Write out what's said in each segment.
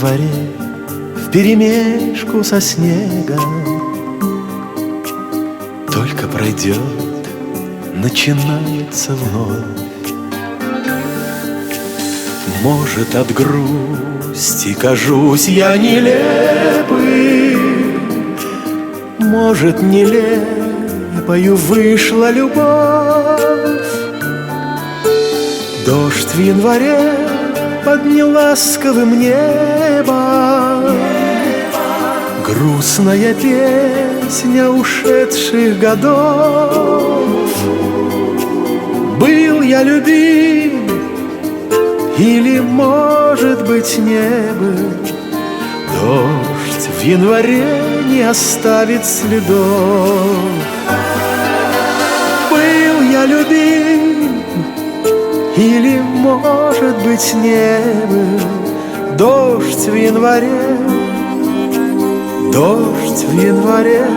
январе вперемешку со снегом только пройдет, начинается вновь. Может, от грусти кажусь я нелепым, может, нелепою вышла любовь. Дождь в январе под неласковым небом, грустная песня ушедших годов. Был я любим, или, может быть, не был. Дождь в январе не оставит следов. Был я любим, или, может быть, не был. Дождь в январе, дождь в январе,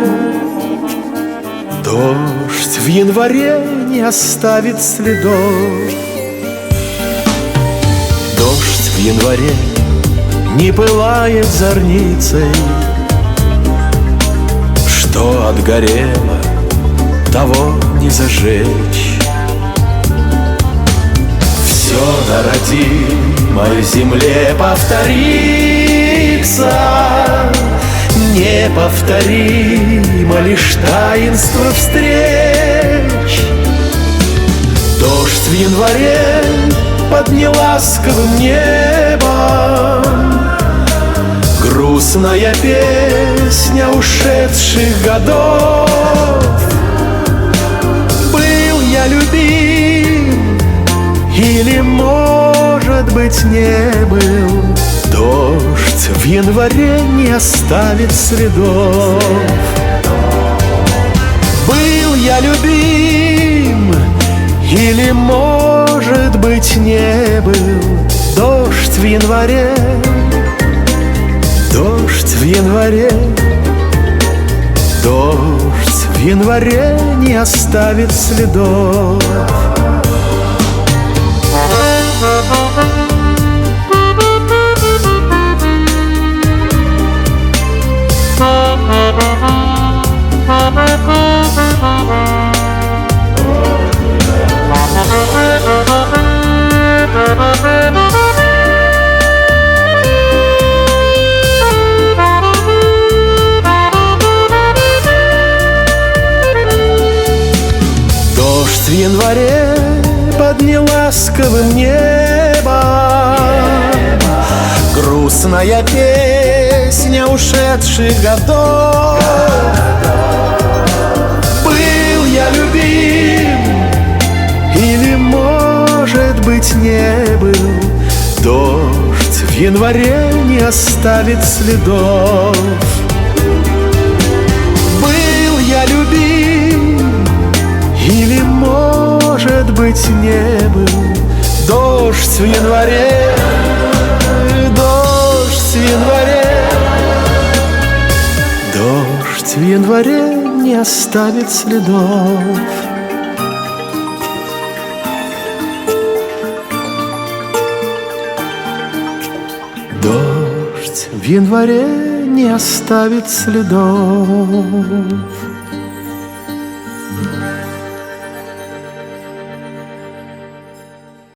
дождь в январе не оставит следов. Дождь в январе не пылает зорницей, что отгорело, того не зажечь. Все на родимой земле повторится, неповторимо лишь таинство встреч. Дождь в январе под неласковым небом, грустная песня ушедших годов. Был я любим, или, может быть, не был. Дождь в январе не оставит следов. Был я любим, или, может быть, не был. Дождь в январе, дождь в январе, дождь в январе не оставит следов. Дождь в январе под неласковым небом, грустная песня ушедших годов. Был я любим, или, может быть, не был. Дождь в январе не оставит следов. Был я любим, или, может быть, не был. Дождь в январе, дождь в январе, дождь в январе не оставит следов. Дождь в январе не оставит следов.